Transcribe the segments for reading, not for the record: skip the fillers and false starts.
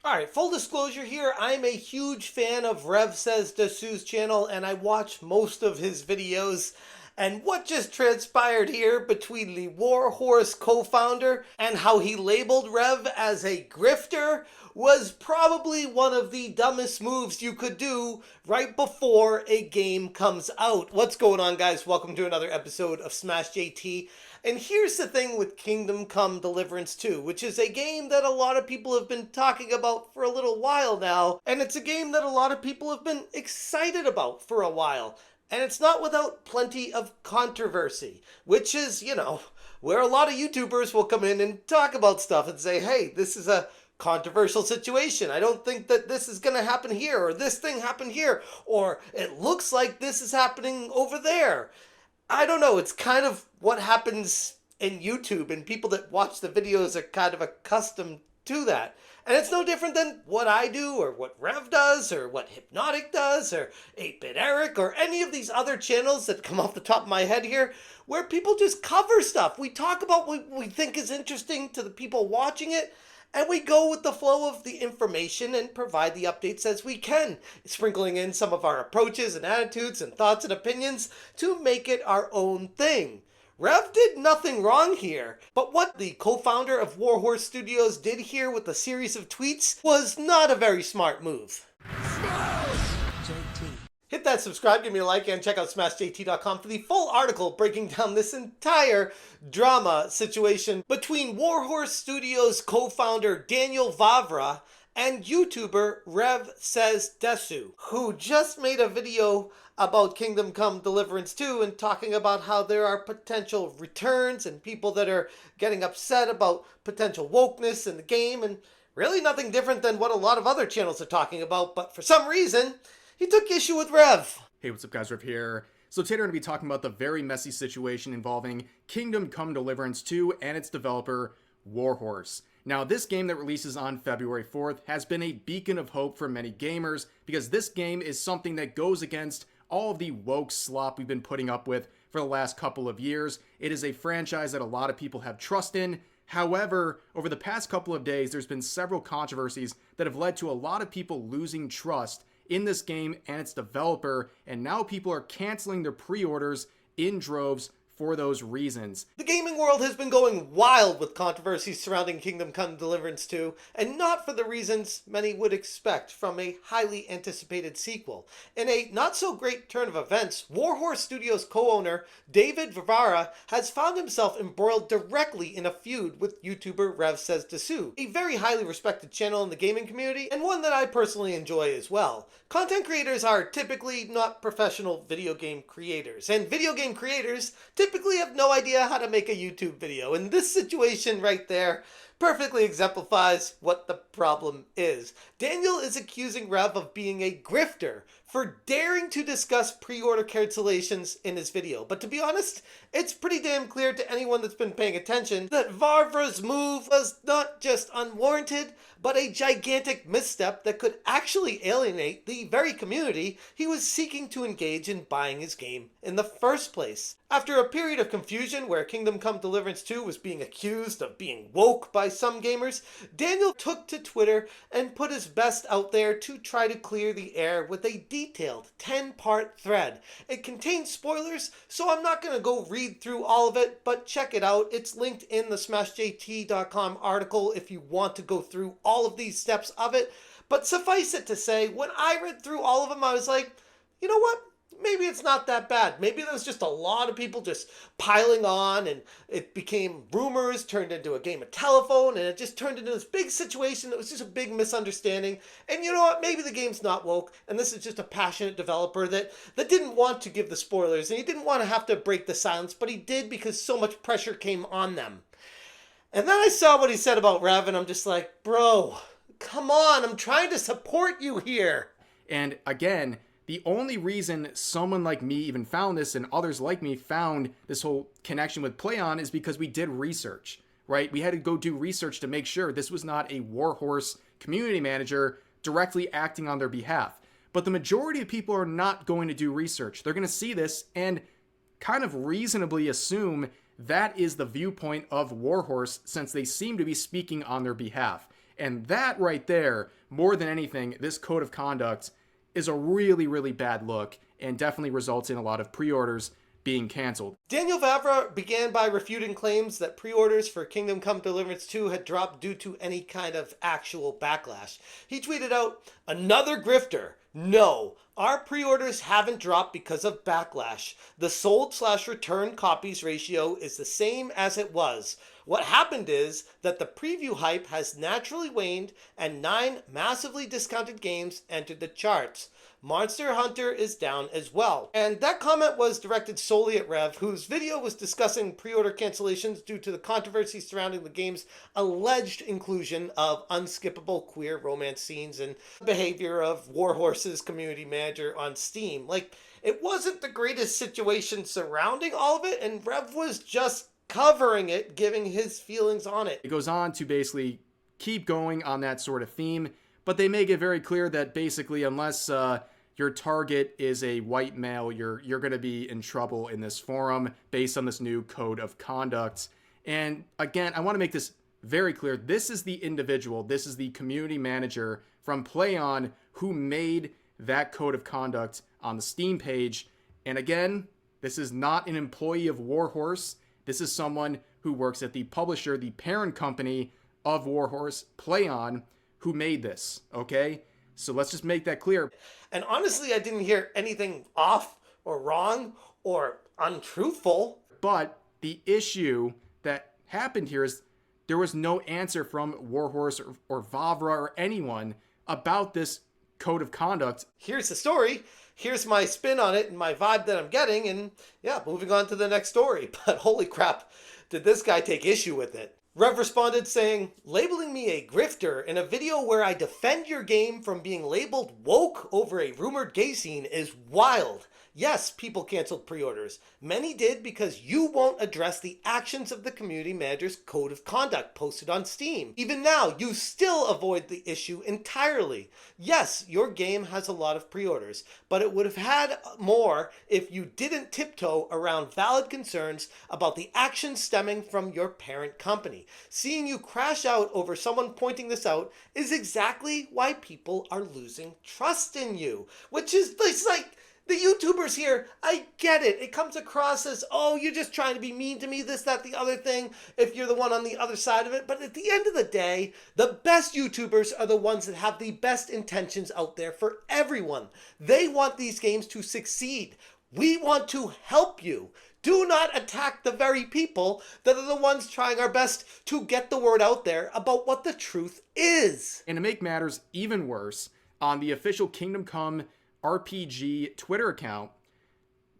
Alright, full disclosure here, I'm a huge fan of Rev Says Desu's channel and I watch most of his videos. And what just transpired here between the Warhorse co-founder and how he labeled Rev as a grifter was probably one of the dumbest moves you could do right before a game comes out. What's going on, guys? Welcome to another episode of Smash JT. And here's the thing with Kingdom Come Deliverance 2, which is a game that a lot of people have been talking about for a little while now, and it's a game that a lot of people have been excited about for a while. And it's not without plenty of controversy, which is, where a lot of YouTubers will come in and talk about stuff and say, hey, this is a controversial situation. I don't think that this is going to happen here, or this thing happened here, or it looks like this is happening over there. I don't know, it's kind of what happens in YouTube, and people that watch the videos are kind of accustomed to that. And it's no different than what I do, or what Rev does, or what Hypnotic does, or 8-Bit Eric, or any of these other channels that come off the top of my head here, where people just cover stuff. We talk about what we think is interesting to the people watching it, and we go with the flow of the information and provide the updates as we can, sprinkling in some of our approaches and attitudes and thoughts and opinions to make it our own thing. Rev did nothing wrong here, but what the co-founder of Warhorse Studios did here with a series of tweets was not a very smart move. Hit that subscribe, give me a like, and check out smashjt.com for the full article breaking down this entire drama situation between Warhorse Studios co-founder Daniel Vávra and YouTuber Rev Says Desu, who just made a video about Kingdom Come Deliverance 2 and talking about how there are potential returns and people that are getting upset about potential wokeness in the game, and really nothing different than what a lot of other channels are talking about, but for some reason, he took issue with Rev. Hey, what's up guys, Rev here. So today we're going to be talking about the very messy situation involving Kingdom Come Deliverance 2 and its developer, Warhorse. Now, this game that releases on February 4th has been a beacon of hope for many gamers because this game is something that goes against all of the woke slop we've been putting up with for the last couple of years. It is a franchise that a lot of people have trust in. However, over the past couple of days, there's been several controversies that have led to a lot of people losing trust in this game and its developer, and now people are canceling their pre-orders in droves for those reasons. The gaming world has been going wild with controversies surrounding Kingdom Come Deliverance 2, and not for the reasons many would expect from a highly anticipated sequel. In a not-so-great turn of events, Warhorse Studios co-owner Daniel Vávra has found himself embroiled directly in a feud with YouTuber Rev Says Desu, a very highly respected channel in the gaming community, and one that I personally enjoy as well. Content creators are typically not professional video game creators, and video game creators typically have no idea how to make a YouTube video, and this situation right there perfectly exemplifies what the problem is. Daniel is accusing Rev of being a grifter for daring to discuss pre-order cancellations in his video. But to be honest, it's pretty damn clear to anyone that's been paying attention that Vávra's move was not just unwarranted, but a gigantic misstep that could actually alienate the very community he was seeking to engage in buying his game in the first place. After a period of confusion where Kingdom Come Deliverance 2 was being accused of being woke by some gamers, Daniel took to Twitter and put his best out there to try to clear the air with a detailed 10-part thread. It contains spoilers, so I'm not going to go read through all of it, but check it out. It's linked in the smashjt.com article if you want to go through all of these steps of it. But suffice it to say, when I read through all of them, I was like, you know what? Maybe it's not that bad. Maybe there's just a lot of people just piling on, and it became rumors, turned into a game of telephone, and it just turned into this big situation that was just a big misunderstanding. And you know what? Maybe the game's not woke, and this is just a passionate developer that didn't want to give the spoilers, and he didn't want to have to break the silence, but he did because so much pressure came on them. And then I saw what he said about Rev, and I'm just like, bro, come on, I'm trying to support you here. And again, the only reason someone like me even found this and others like me found this whole connection with PlayOn is because we did research, right? We had to go do research to make sure this was not a Warhorse community manager directly acting on their behalf. But the majority of people are not going to do research. They're going to see this and kind of reasonably assume that is the viewpoint of Warhorse since they seem to be speaking on their behalf. And that right there, more than anything, this code of conduct is a really, really bad look and definitely results in a lot of pre-orders being canceled. Daniel Vávra began by refuting claims that pre-orders for Kingdom Come Deliverance 2 had dropped due to any kind of actual backlash. He tweeted out, "Another grifter. No, our pre-orders haven't dropped because of backlash. The sold/return copies ratio is the same as it was. What happened is that the preview hype has naturally waned and 9 massively discounted games entered the charts. Monster Hunter is down as well." And that comment was directed solely at Rev, whose video was discussing pre-order cancellations due to the controversy surrounding the game's alleged inclusion of unskippable queer romance scenes and behavior of Warhorse's community manager on Steam. Like, it wasn't the greatest situation surrounding all of it, and Rev was just covering it, giving his feelings on it. It goes on to basically keep going on that sort of theme, but they make it very clear that basically unless your target is a white male, you're going to be in trouble in this forum based on this new code of conduct. And again, I want to make this very clear. This is the individual, this is the community manager from PlayOn who made that code of conduct on the Steam page. And again, this is not an employee of Warhorse. This is someone who works at the publisher, the parent company of Warhorse, PlayOn, who made this, okay? So let's just make that clear. And honestly, I didn't hear anything off or wrong or untruthful. But the issue that happened here is there was no answer from Warhorse or Vávra or anyone about this code of conduct. Here's the story. Here's my spin on it and my vibe that I'm getting. And yeah, moving on to the next story. But holy crap, did this guy take issue with it. Rev responded saying, "Labeling me a grifter in a video where I defend your game from being labeled woke over a rumored gay scene is wild. Yes, people canceled pre-orders. Many did because you won't address the actions of the community manager's code of conduct posted on Steam. Even now, you still avoid the issue entirely. Yes, your game has a lot of pre-orders, but it would have had more if you didn't tiptoe around valid concerns about the actions stemming from your parent company. Seeing you crash out over someone pointing this out is exactly why people are losing trust in you." Which is, it's like, the YouTubers here, I get it. It comes across as, oh, you're just trying to be mean to me, this, that, the other thing, if you're the one on the other side of it. But at the end of the day, the best YouTubers are the ones that have the best intentions out there for everyone. They want these games to succeed. We want to help you. Do not attack the very people that are the ones trying our best to get the word out there about what the truth is. And to make matters even worse, on the official Kingdom Come RPG Twitter account,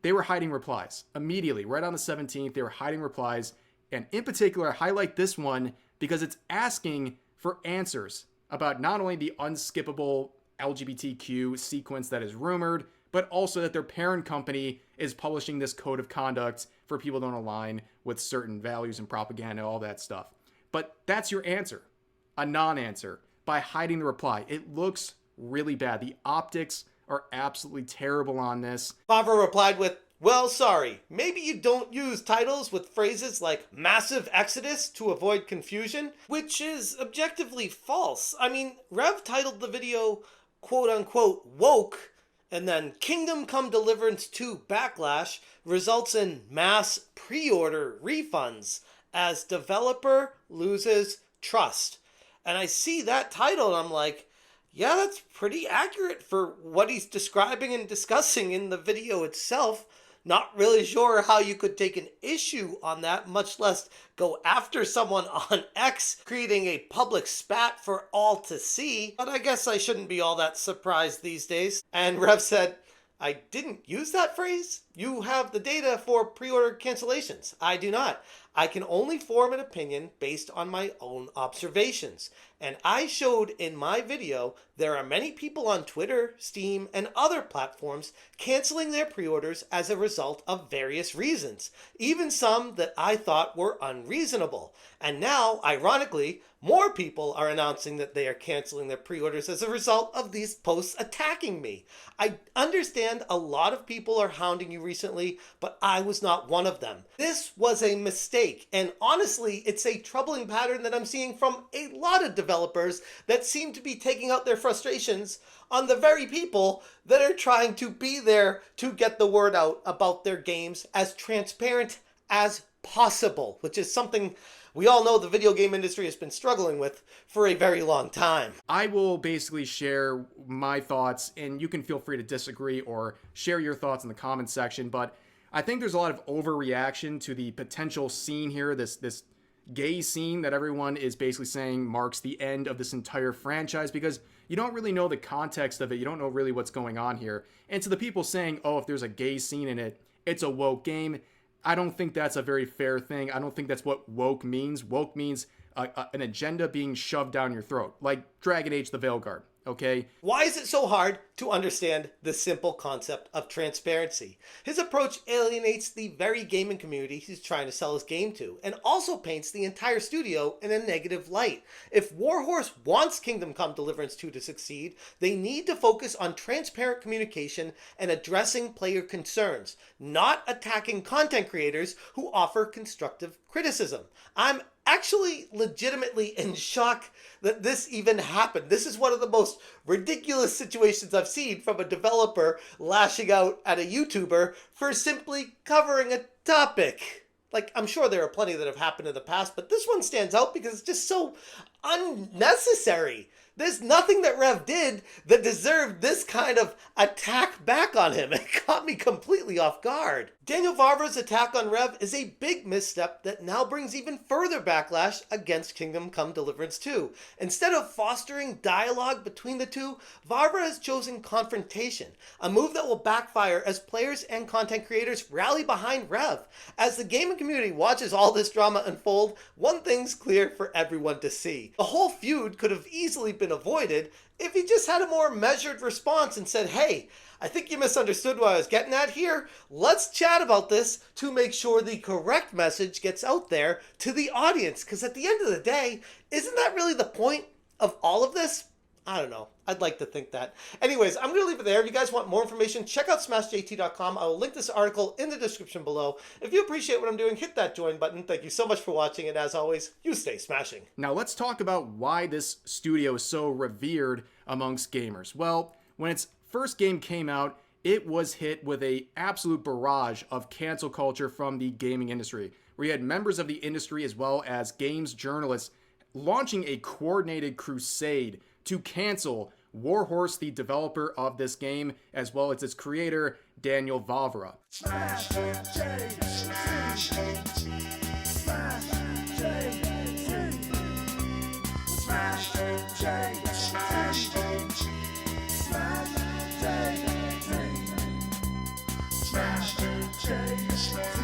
they were hiding replies immediately. Right on the 17th, they were hiding replies. And in particular, I highlight this one because it's asking for answers about not only the unskippable LGBTQ sequence that is rumored, but also that their parent company is publishing this code of conduct for people who don't align with certain values and propaganda, all that stuff. But that's your answer, a non-answer, by hiding the reply. It looks really bad. The optics are absolutely terrible on this. Vávra replied with, "Well, sorry, maybe you don't use titles with phrases like massive exodus to avoid confusion," which is objectively false. I mean, Rev titled the video quote unquote woke, and then Kingdom Come Deliverance 2 backlash results in mass pre-order refunds as developer loses trust. And I see that title and I'm like, yeah, that's pretty accurate for what he's describing and discussing in the video itself. Not really sure how you could take an issue on that, much less go after someone on X, creating a public spat for all to see. But I guess I shouldn't be all that surprised these days. And Rev said, "I didn't use that phrase. You have the data for pre-order cancellations. I do not. I can only form an opinion based on my own observations. And I showed in my video there are many people on Twitter, Steam, and other platforms canceling their pre-orders as a result of various reasons, even some that I thought were unreasonable. And now, ironically, more people are announcing that they are canceling their pre-orders as a result of these posts attacking me. I understand a lot of people are hounding you recently, but I was not one of them. This was a mistake, and honestly, it's a troubling pattern that I'm seeing from a lot of developers that seem to be taking out their frustrations on the very people that are trying to be there to get the word out about their games as transparent as possible, which is something we all know the video game industry has been struggling with for a very long time. I will basically share my thoughts, and you can feel free to disagree or share your thoughts in the comment section, but I think there's a lot of overreaction to the potential scene here, this gay scene that everyone is basically saying marks the end of this entire franchise, because you don't really know the context of it. You don't know really what's going on here. And to the people saying, oh, if there's a gay scene in it, it's a woke game, I don't think that's a very fair thing. I don't think that's what woke means. Woke means an agenda being shoved down your throat, like Dragon Age the Veilguard, okay? Why is it so hard to understand the simple concept of transparency? His approach alienates the very gaming community he's trying to sell his game to, and also paints the entire studio in a negative light. If Warhorse wants Kingdom Come Deliverance 2 to succeed, they need to focus on transparent communication and addressing player concerns, not attacking content creators who offer constructive criticism. I'm actually legitimately in shock that this even happened. This is one of the most ridiculous situations I've seen from a developer lashing out at a YouTuber for simply covering a topic. Like, I'm sure there are plenty that have happened in the past, but this one stands out because it's just so unnecessary. There's nothing that Rev did that deserved this kind of attack back on him. It caught me completely off guard. Daniel Vávra's attack on Rev is a big misstep that now brings even further backlash against Kingdom Come Deliverance 2. Instead of fostering dialogue between the two, Vávra has chosen confrontation, a move that will backfire as players and content creators rally behind Rev. As the gaming community watches all this drama unfold, one thing's clear for everyone to see. The whole feud could have easily been avoided if he just had a more measured response and said, hey, I think you misunderstood what I was getting at here. Let's chat about this to make sure the correct message gets out there to the audience. Because at the end of the day, isn't that really the point of all of this? I don't know. I'd like to think that. Anyways, I'm going to leave it there. If you guys want more information, check out smashjt.com. I will link this article in the description below. If you appreciate what I'm doing, hit that join button. Thank you so much for watching, and as always, you stay smashing. Now let's talk about why this studio is so revered amongst gamers. Well, when its first game came out, it was hit with an absolute barrage of cancel culture from the gaming industry, where you had members of the industry as well as games journalists launching a coordinated crusade to cancel Warhorse, the developer of this game, as well as its creator, Daniel Vávra. Smash JT. Smash JT. Smash JT. Smash JT. Smash JT.